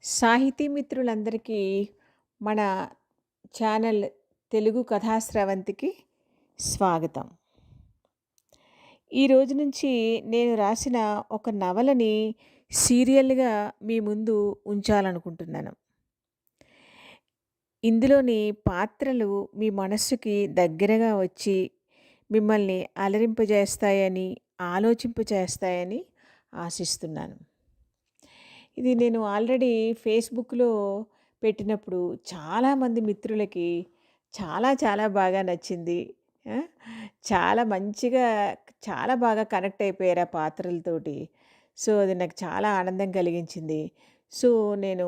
సాహితీ మిత్రులందరికీ మన ఛానల్ తెలుగు కథాస్రవంతికి స్వాగతం. ఈ రోజు నుంచి నేను రాసిన ఒక నవలని సీరియల్‌గా మీ ముందు ఉంచాలనుకుంటున్నాను. ఇందులోని పాత్రలు మీ మనస్సుకి దగ్గరగా వచ్చి మిమ్మల్ని అలరింపజేస్తాయని, ఆలోచింపచేస్తాయని ఆశిస్తున్నాను. ఇది నేను ఆల్రెడీ ఫేస్‌బుక్‌లో పెట్టినప్పుడు చాలామంది మిత్రులకి చాలా చాలా బాగా నచ్చింది. ఆ! చాలా మంచిగా చాలా బాగా కనెక్ట్ అయిపోయారు ఆ పాత్రలతోటి. సో, అది నాకు చాలా ఆనందం కలిగించింది. సో, నేను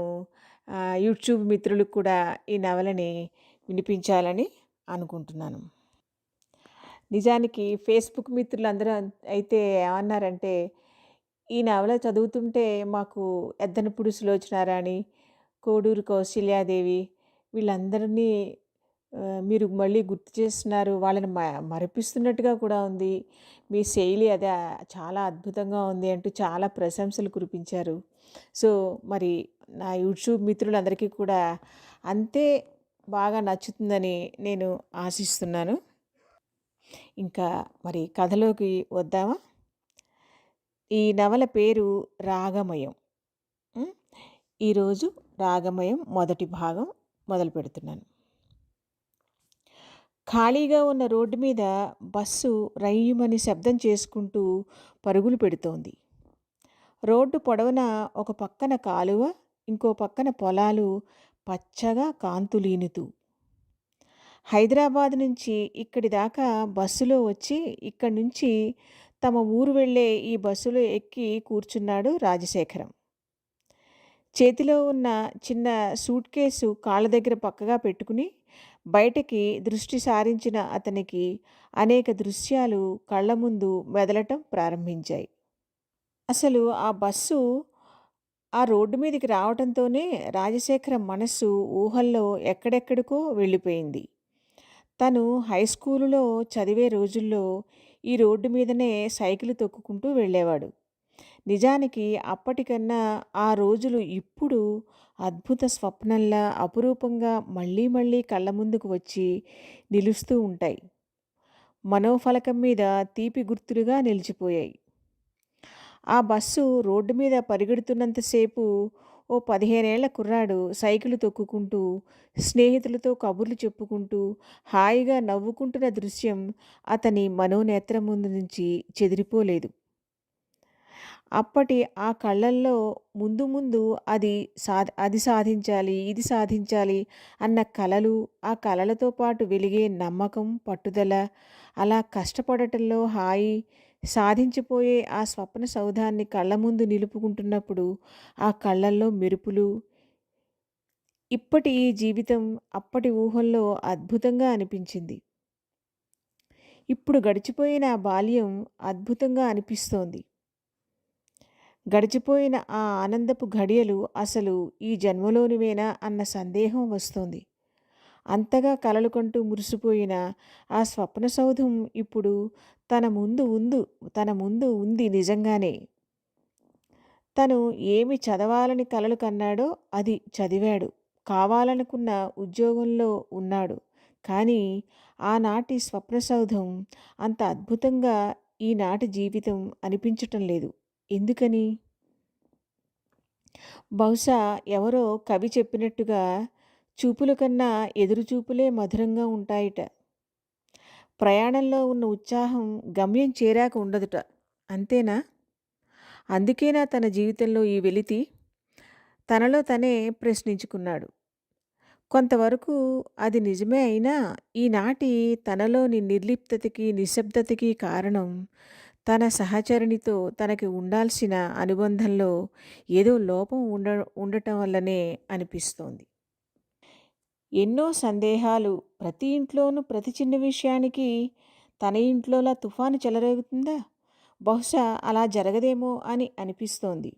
యూట్యూబ్ మిత్రులకు కూడా ఈ నవలని వినిపించాలని అనుకుంటున్నాను. నిజానికి ఫేస్‌బుక్ మిత్రులందరూ అయితే ఏమన్నారంటే, "ఈ నవల చదువుతుంటే మాకు ఎద్దనపూడి సులోచనారాణి, కోడూరి కౌసల్యాదేవి వీళ్ళందరినీ మీరు మళ్ళీ గుర్తు చేస్తున్నారు. వాళ్ళని మరిపిస్తున్నట్టుగా కూడా ఉంది. మీ శైలి అదే చాలా అద్భుతంగా ఉంది" అంటూ చాలా ప్రశంసలు కురిపించారు. సో, మరి నా యూట్యూబ్ మిత్రులందరికీ కూడా అంతే బాగా నచ్చుతుందని నేను ఆశిస్తున్నాను. ఇంకా మరి కథలోకి వద్దామా? ఈ నవల పేరు 'రాగమయం'. హ్మ్. ఈరోజు 'రాగమయం' మొదటి భాగం మొదలుపెడుతున్నాను. ఖాళీగా ఉన్న రోడ్డు మీద బస్సు రయ్యుమని శబ్దం చేసుకుంటూ పరుగులు పెడుతోంది. రోడ్డు పొడవునా ఒక పక్కన కాలువ, ఇంకో పక్కన పొలాలు పచ్చగా కాంతులీనుతూ. హైదరాబాద్ నుంచి ఇక్కడి దాకా బస్సులో వచ్చి ఇక్కడి నుంచి తమ ఊరు వెళ్ళే ఈ బస్సులో ఎక్కి కూర్చున్నాడు రాజశేఖరం. చేతిలో ఉన్న చిన్న సూట్ కేసు కాళ్ళ దగ్గర పక్కగా పెట్టుకుని బయటకి దృష్టి సారించిన అతనికి అనేక దృశ్యాలు కళ్ళ ముందు మెదలటం ప్రారంభించాయి. అసలు ఆ బస్సు ఆ రోడ్డు మీదకి రావటంతోనే రాజశేఖరం మనస్సు ఊహల్లో ఎక్కడెక్కడికో వెళ్ళిపోయింది. తను హై స్కూలులో చదివే రోజుల్లో ఈ రోడ్డు మీదనే సైకిల్ తొక్కుకుంటూ వెళ్ళేవాడు. నిజానికి అప్పటికన్నా ఆ రోజులు ఇప్పుడు అద్భుత స్వప్నంలా అపురూపంగా మళ్ళీ మళ్ళీ కళ్ళ ముందుకు వచ్చి నిలుస్తూ ఉంటాయి. మనోఫలకం మీద తీపి గుర్తులుగా నిలిచిపోయాయి. ఆ బస్సు రోడ్డు మీద పరిగెడుతున్నంతసేపు ఓ 15 ఏళ్ల కుర్రాడు సైకిలు తొక్కుకుంటూ, స్నేహితులతో కబుర్లు చెప్పుకుంటూ, హాయిగా నవ్వుకుంటున్న దృశ్యం అతని మనోనేత్రం ముందు నుంచి చెదిరిపోలేదు. అప్పటి ఆ కళ్ళల్లో ముందు ముందు అది సాధించాలి, ఇది సాధించాలి అన్న కలలు, ఆ కలలతో పాటు వెలిగే నమ్మకం, పట్టుదల, అలా కష్టపడటంలో హాయి, సాధించిపోయే ఆ స్వప్న సౌధాన్ని కళ్ళ ముందు నిలుపుకుంటున్నప్పుడు ఆ కళ్ళల్లో మెరుపులు. ఇప్పటి ఈ జీవితం అప్పటి ఊహల్లో అద్భుతంగా అనిపించింది. ఇప్పుడు గడిచిపోయిన ఆ బాల్యం అద్భుతంగా అనిపిస్తోంది. గడిచిపోయిన ఆ ఆనందపు ఘడియలు అసలు ఈ జన్మలోనివేనా అన్న సందేహం వస్తోంది. అంతగా కలలు కంటూ మురిసిపోయిన ఆ స్వప్న సౌధం ఇప్పుడు తన ముందు ఉంది నిజంగానే. తను ఏమి చదవాలని కలలు కన్నాడో అది చదివాడు. కావాలనుకున్న ఉద్యోగంలో ఉన్నాడు. కానీ ఆనాటి స్వప్న సౌధం అంత అద్భుతంగా ఈనాటి జీవితం అనిపించటం లేదు. ఎందుకని? బహుశా ఎవరో కవి చెప్పినట్టుగా చూపుల కన్నా ఎదురు చూపులే మధురంగా ఉంటాయిట. ప్రయాణంలో ఉన్న ఉత్సాహం గమ్యం చేరాక ఉండదుట. అంతేనా? అందుకేనా తన జీవితంలో ఈ వెలితి? తనలో తనే ప్రశ్నించుకున్నాడు. కొంతవరకు అది నిజమే అయినా ఈనాటి తనలోని నిర్లిప్తతకి, నిశ్శబ్దతకి కారణం తన సహచరునితో తనకి ఉండాల్సిన అనుబంధంలో ఏదో లోపం ఉండటం వల్లనే అనిపిస్తోంది. ఎన్నో సందేహాలు. ప్రతి ఇంట్లోనూ ప్రతి చిన్న విషయానికి తన ఇంట్లోలా తుఫాను చెలరేగుతుందా? బహుశా అలా జరగదేమో అని అనిపిస్తోంది.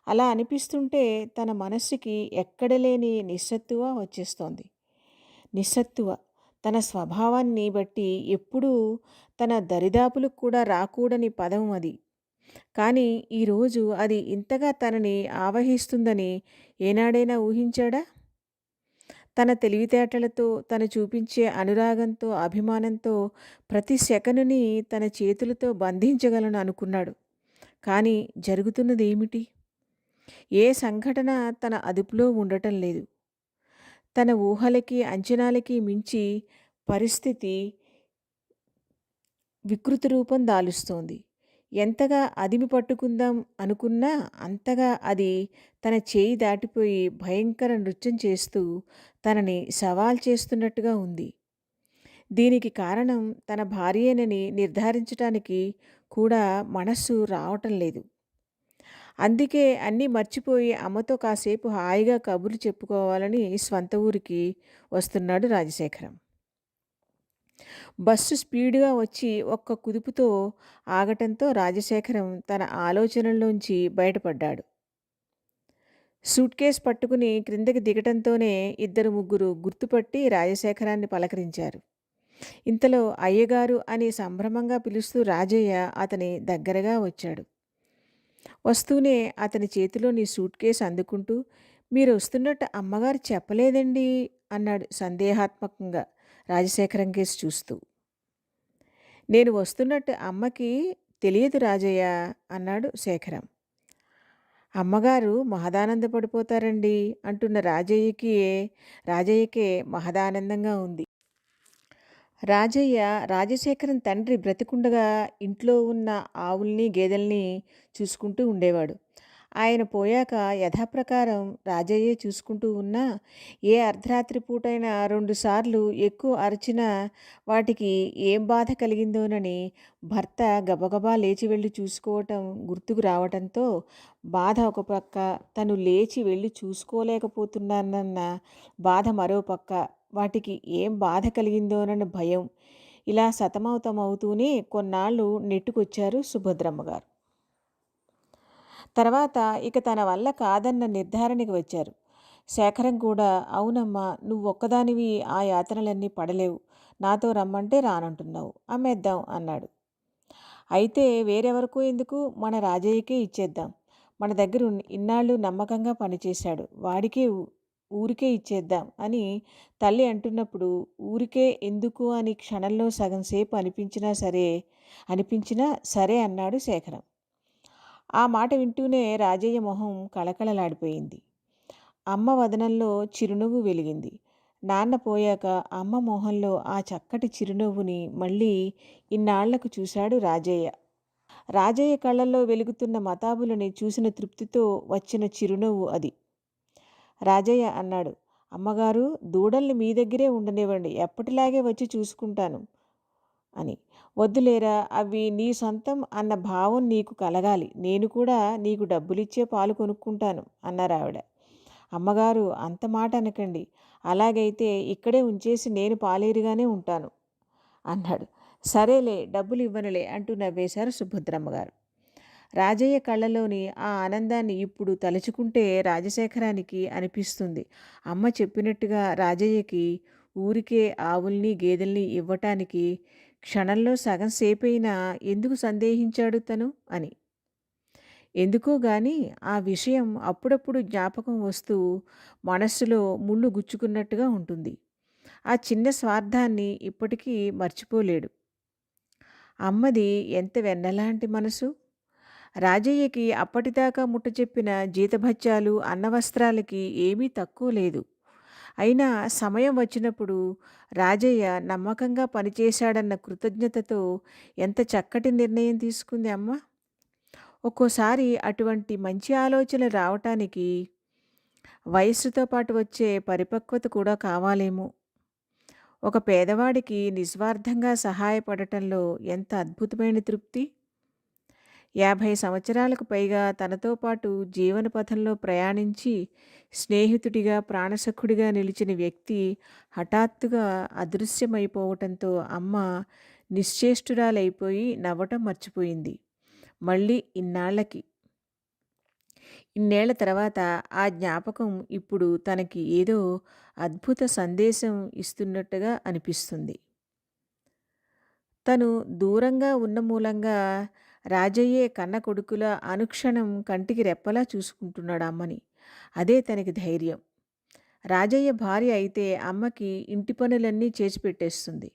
అలా అనిపిస్తుంటే తన మనస్సుకి ఎక్కడలేని నిస్సత్తువ వచ్చేస్తోంది. నిస్సత్తువ తన స్వభావాన్ని బట్టి ఎప్పుడూ తన దరిదాపులకు కూడా రాకూడని పదం అది. కానీ ఈరోజు అది ఇంతగా తనని ఆవహిస్తుందని ఏనాడైనా ఊహించాడా? తన తెలివితేటలతో, తను చూపించే అనురాగంతో, అభిమానంతో ప్రతి సెకనుని తన చేతులతో బంధించగలను అనుకున్నాడు. కానీ జరుగుతున్నదేమిటి? ఏ సంఘటన తన అదుపులో ఉండటం లేదు. తన ఊహలకి, అంచనాలకి మించి పరిస్థితి వికృతి రూపం దాలుస్తోంది. ఎంతగా అదిమి పట్టుకుందాం అనుకున్నా అంతగా అది తన చేయి దాటిపోయి భయంకర నృత్యం చేస్తూ తనని సవాల్ చేస్తున్నట్టుగా ఉంది. దీనికి కారణం తన భార్యేనని నిర్ధారించటానికి కూడా మనస్సు రావటం లేదు. అందుకే అన్నీ మర్చిపోయి అమ్మతో కాసేపు హాయిగా కబుర్లు చెప్పుకోవాలని స్వంత ఊరికి వస్తున్నాడు రాజశేఖరం. బస్సు స్పీడుగా వచ్చి ఒక్క కుదుపుతో ఆగటంతో రాజశేఖరం తన ఆలోచనల్లోంచి బయటపడ్డాడు. సూట్కేస్ పట్టుకుని క్రిందకి దిగటంతోనే ఇద్దరు ముగ్గురు గుర్తుపట్టి రాజశేఖరాన్ని పలకరించారు. ఇంతలో అయ్యగారు అని సంభ్రమంగా పిలుస్తూ రాజయ్య అతని దగ్గరగా వచ్చాడు. వస్తూనే అతని చేతిలోని సూట్కేస్ అందుకుంటూ, మీరు వస్తున్నట్టు అమ్మగారు చెప్పలేదండి అన్నాడు సందేహాత్మకంగా రాజశేఖరం కేసి చూస్తూ. నేను వస్తున్నట్టు అమ్మకి తెలియదు రాజయ్య అన్నాడు శేఖరం. అమ్మగారు మహదానందపడిపోతారండి అంటున్న రాజయ్యకే మహదానందంగా ఉంది. రాజయ్య రాజశేఖరం తండ్రి బ్రతికుండగా ఇంట్లో ఉన్న ఆవుల్ని గేదెల్ని చూసుకుంటూ ఉండేవాడు. ఆయన పోయాక యథాప్రకారం రాజయ్యే చూసుకుంటూ ఉన్నా ఏ అర్ధరాత్రి పూటైనా రెండుసార్లు ఎక్కువ అరిచినా వాటికి ఏం బాధ కలిగిందోనని భర్త గబగబా లేచి వెళ్ళి చూసుకోవటం గుర్తుకు రావటంతో బాధ ఒక పక్క, తను లేచి వెళ్ళి చూసుకోలేకపోతున్నానన్న బాధ మరో పక్క, వాటికి ఏం బాధ కలిగిందోనన్న భయం, ఇలా సతమతమవుతూనే కొన్నాళ్ళు నెట్టుకొచ్చారు సుభద్రమ్మ గారు. తర్వాత ఇక తన వల్ల కాదన్న నిర్ధారణకి వచ్చారు. శేఖరం కూడా అవునమ్మా, నువ్వొక్కదానివి ఆ యాతనలన్నీ పడలేవు, నాతో రమ్మంటే రానంటున్నావు, అమ్మేద్దాం అన్నాడు. అయితే వేరెవరికో ఎందుకు, మన రాజయ్యకే ఇచ్చేద్దాం. మన దగ్గర ఇన్నాళ్ళు నమ్మకంగా పనిచేశాడు, వాడికే ఊరికే ఇచ్చేద్దాం అని తల్లి అంటున్నప్పుడు ఊరికే ఎందుకు అని క్షణంలో సగం సేపు అనిపించినా సరే అన్నాడు శేఖరం. ఆ మాట వింటూనే రాజయ్య మొహం కళకళలాడిపోయింది. అమ్మ వదనంలో చిరునవ్వు వెలిగింది. నాన్న పోయాక అమ్మ మొహంలో ఆ చక్కటి చిరునవ్వుని మళ్ళీ ఇన్నాళ్లకు చూశాడు రాజయ్య. రాజయ్య కళ్ళల్లో వెలుగుతున్న మతాబులని చూసిన తృప్తితో వచ్చిన చిరునవ్వు అది. రాజయ్య అన్నాడు, అమ్మగారు దూడల్ని మీ దగ్గరే ఉండనివ్వండి, ఎప్పటిలాగే వచ్చి చూసుకుంటాను అని. వద్దులేరా, అవి నీ సొంతం అన్న భావం నీకు కలగాలి, నేను కూడా నీకు డబ్బులిచ్చే పాలు కొనుక్కుంటాను అన్నారావిడ. అమ్మగారు అంత మాట అనకండి, అలాగైతే ఇక్కడే ఉంచేసి నేను పాలేరుగానే ఉంటాను అన్నాడు. సరేలే, డబ్బులు ఇవ్వనులే అంటూ నవ్వేశారు సుభద్రమ్మగారు. రాజయ్య కళ్ళలోని ఆ ఆనందాన్ని ఇప్పుడు తలుచుకుంటే రాజశేఖరానికి అనిపిస్తుంది, అమ్మ చెప్పినట్టుగా రాజయ్యకి ఊరికే ఆవుల్ని గేదెల్ని ఇవ్వటానికి క్షణంలో సగం సేపైనా ఎందుకు సందేహించాడు తను అని. ఎందుకో గాని ఆ విషయం అప్పుడప్పుడు జ్ఞాపకం వస్తూ మనస్సులో ముళ్ళు గుచ్చుకున్నట్టుగా ఉంటుంది. ఆ చిన్న స్వార్థాన్ని ఇప్పటికీ మర్చిపోలేడు. అమ్మది ఎంత వెన్నలాంటి మనసు. రాజయ్యకి అప్పటిదాకా ముట్టచెప్పిన జీతభత్యాలు, అన్నవస్త్రాలకి ఏమీ తక్కువ లేదు. అయినా సమయం వచ్చినప్పుడు రాజయ్య నమ్మకంగా పనిచేశాడన్న కృతజ్ఞతతో ఎంత చక్కటి నిర్ణయం తీసుకుంది అమ్మ. ఒక్కోసారి అటువంటి మంచి ఆలోచనలు రావటానికి వయస్సుతో పాటు వచ్చే పరిపక్వత కూడా కావాలేమో. ఒక పేదవాడికి నిస్వార్థంగా సహాయపడటంలో ఎంత అద్భుతమైన తృప్తి. 50 సంవత్సరాలకు పైగా తనతో పాటు జీవనపథంలో ప్రయాణించి స్నేహితుడిగా, ప్రాణసఖుడిగా నిలిచిన వ్యక్తి హఠాత్తుగా అదృశ్యమైపోవటంతో అమ్మ నిశ్చేష్టురాలైపోయి నవ్వటం మర్చిపోయింది. మళ్ళీ ఇన్నేళ్ల తర్వాత ఆ జ్ఞాపకం ఇప్పుడు తనకి ఏదో అద్భుత సందేశం ఇస్తున్నట్టుగా అనిపిస్తుంది. తను దూరంగా ఉన్న మూలంగా రాజయ్యే కన్న కొడుకులా అనుక్షణం కంటికి రెప్పలా చూసుకుంటున్నాడు అమ్మని. అదే తనకి ధైర్యం. రాజయ్య భార్య అయితే అమ్మకి ఇంటి పనులన్నీ చేసి పెట్టేస్తుంది.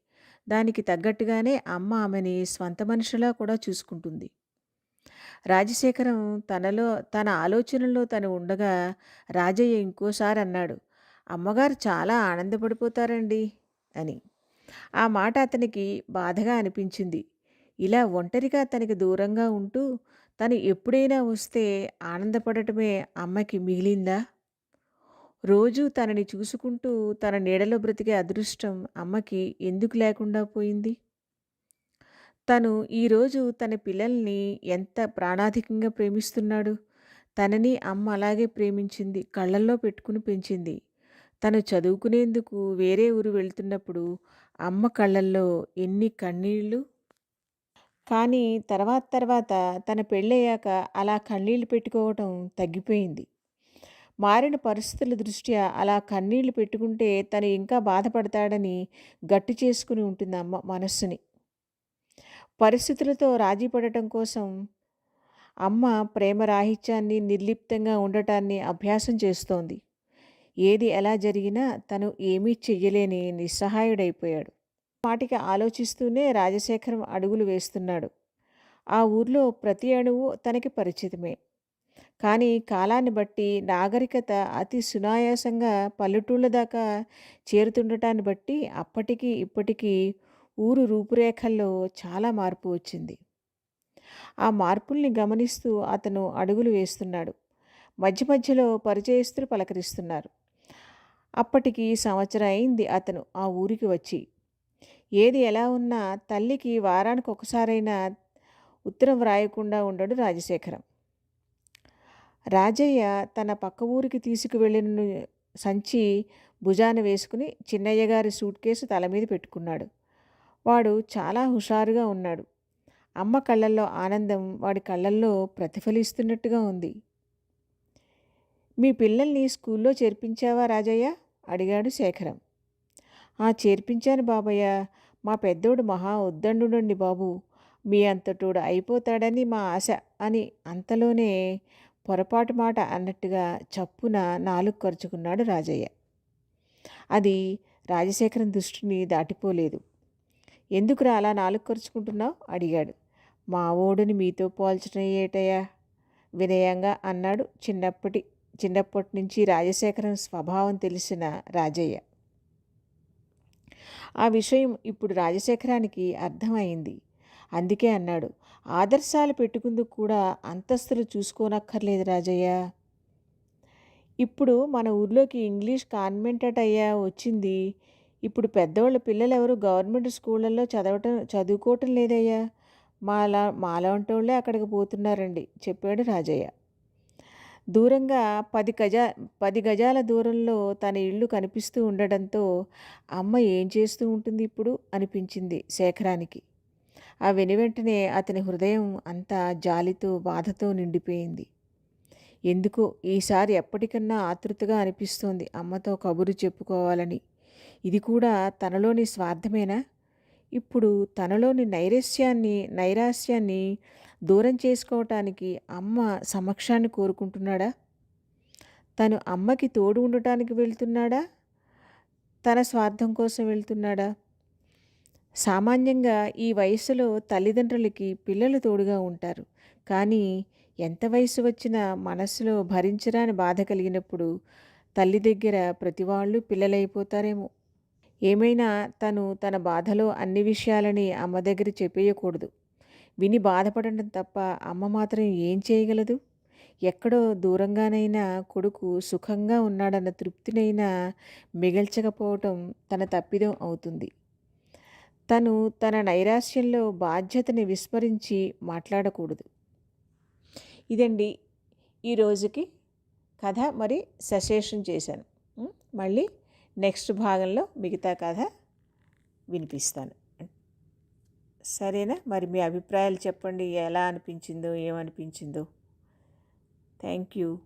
దానికి తగ్గట్టుగానే అమ్మ ఆమెని స్వంత మనిషిలా కూడా చూసుకుంటుంది. రాజశేఖరం తన ఆలోచనల్లో తను ఉండగా రాజయ్య ఇంకోసారి అన్నాడు, "అమ్మగారు చాలా ఆనందపడిపోతారండి" అని. ఆ మాట అతనికి బాధగా అనిపించింది. ఇలా ఒంటరిగా తనకి దూరంగా ఉంటూ తను ఎప్పుడైనా వస్తే ఆనందపడటమే అమ్మకి మిగిలిందా? రోజూ తనని చూసుకుంటూ తన నీడలో బ్రతికే అదృష్టం అమ్మకి ఎందుకు లేకుండా పోయింది? తను ఈరోజు తన పిల్లల్ని ఎంత ప్రాణాధికంగా ప్రేమిస్తున్నాడు. తనని అమ్మ అలాగే ప్రేమించింది. కళ్ళల్లో పెట్టుకుని పెంచింది. తను చదువుకునేందుకు వేరే ఊరు వెళ్తున్నప్పుడు అమ్మ కళ్ళల్లో ఎన్ని కన్నీళ్ళు. కానీ తర్వాత తర్వాత తన పెళ్ళయ్యాక అలా కన్నీళ్లు పెట్టుకోవటం తగ్గిపోయింది. మారిన పరిస్థితుల దృష్ట్యా అలా కన్నీళ్లు పెట్టుకుంటే తను ఇంకా బాధపడతాడని గట్టి చేసుకుని ఉంటుంది అమ్మ మనస్సుని. పరిస్థితులతో రాజీ పడటం కోసం అమ్మ ప్రేమ రాహిత్యాన్ని, నిర్లిప్తంగా ఉండటాన్ని అభ్యాసం చేస్తోంది. ఏది ఎలా జరిగినా తను ఏమీ చెయ్యలేని నిస్సహాయుడైపోయాడు. మాటికి ఆలోచిస్తూనే రాజశేఖరం అడుగులు వేస్తున్నాడు. ఆ ఊర్లో ప్రతి అణువు తనకి పరిచితమే. కానీ కాలాన్ని బట్టి నాగరికత అతి సునాయాసంగా పల్లెటూళ్ళ దాకా చేరుతుండటాన్ని బట్టి అప్పటికి ఇప్పటికీ ఊరు రూపురేఖల్లో చాలా మార్పు వచ్చింది. ఆ మార్పుల్ని గమనిస్తూ అతను అడుగులు వేస్తున్నాడు. మధ్య మధ్యలో పరిచయస్తులు పలకరిస్తున్నారు. అప్పటికి సంవత్సరం అయింది అతను ఆ ఊరికి వచ్చి. ఏది ఎలా ఉన్నా తల్లికి వారానికి ఒకసారైనా ఉత్తరం వ్రాయకుండా ఉండడు రాజశేఖరం. రాజయ్య తన పక్క ఊరికి తీసుకువెళ్ళిన సంచి భుజాన వేసుకుని చిన్నయ్య గారి సూట్ కేసు తల మీద పెట్టుకున్నాడు. వాడు చాలా హుషారుగా ఉన్నాడు. అమ్మ కళ్ళల్లో ఆనందం వాడి కళ్ళల్లో ప్రతిఫలిస్తున్నట్టుగా ఉంది. "మీ పిల్లల్ని స్కూల్లో చేర్పించావా రాజయ్య?" అడిగాడు శేఖరం. చేర్పించాను బాబయ్య. మా పెద్దోడు మహా ఉద్దండుడండి బాబు. మీ అంతటోడు అయిపోతాడని మా ఆశ" అని అంతలోనే పొరపాటు మాట అన్నట్టుగా చప్పున నాలుక కరుచుకున్నాడు రాజయ్య. అది రాజశేఖరం దృష్టిని దాటిపోలేదు. "ఎందుకురా అలా నాలుక కరుచుకుంటున్నావు?" అడిగాడు. "మావోడుని మీతో పోల్చడం ఏటయ్యా?" వినయంగా అన్నాడు చిన్నప్పటి నుంచి రాజశేఖరం స్వభావం తెలిసిన రాజయ్య. ఆ విషయం ఇప్పుడు రాజశేఖరానికి అర్థమైంది. అందుకే అన్నాడు, "ఆదర్శాలు పెట్టుకుందుకు కూడా అంతస్తులు చూసుకోనక్కర్లేదు రాజయ్య. ఇప్పుడు మన ఊర్లోకి ఇంగ్లీష్ కాన్వెంట్ అయ్యా వచ్చింది. ఇప్పుడు పెద్దవాళ్ళ పిల్లలెవరు గవర్నమెంట్ స్కూళ్ళల్లో చదువుకోవటం లేదయ్యా. మాలాంటోళ్ళే అక్కడికి పోతున్నారండి" చెప్పాడు రాజయ్య. దూరంగా 10 గజాల దూరంలో తన ఇల్లు కనిపిస్తూ ఉండడంతో అమ్మ ఏం చేస్తూ ఉంటుంది ఇప్పుడు అనిపించింది శేఖరానికి. ఆ వెనువెంటనే అతని హృదయం అంతా జాలితో, బాధతో నిండిపోయింది. ఎందుకో ఈసారి ఎప్పటికన్నా ఆతృతగా అనిపిస్తోంది అమ్మతో కబురు చెప్పుకోవాలని. ఇది కూడా తనలోని స్వార్థమేనా? ఇప్పుడు తనలోని నైరాస్యాన్ని దూరం చేసుకోవటానికి అమ్మ సమక్షాన్ని కోరుకుంటున్నాడా? తను అమ్మకి తోడు ఉండటానికి వెళ్తున్నాడా? తన స్వార్థం కోసం వెళ్తున్నాడా? సామాన్యంగా ఈ వయసులో తల్లిదండ్రులకి పిల్లలు తోడుగా ఉంటారు. కానీ ఎంత వయసు వచ్చినా మనస్సులో భరించరాని బాధ కలిగినప్పుడు తల్లి దగ్గర ప్రతివాళ్ళు పిల్లలైపోతారేమో. ఏమైనా తన బాధలో అన్ని విషయాలని అమ్మ దగ్గర చెప్పేయకూడదు. విని బాధపడటం తప్ప అమ్మ మాత్రం ఏం చేయగలదు? ఎక్కడో దూరంగానైనా కొడుకు సుఖంగా ఉన్నాడన్న తృప్తినైనా మిగల్చకపోవటం తన తప్పిదం అవుతుంది. తన నైరాశ్యంలో బాధ్యతని విస్మరించి మాట్లాడకూడదు. ఇదండి ఈరోజుకి కథ. మరి సజెషన్ చేశాను. మళ్ళీ నెక్స్ట్ భాగంలో మిగతా కథ వినిపిస్తాను. సరేనా? మరి మీ అభిప్రాయాలు చెప్పండి. ఎలా అనిపించిందో, ఏమనిపించిందో. Thank you.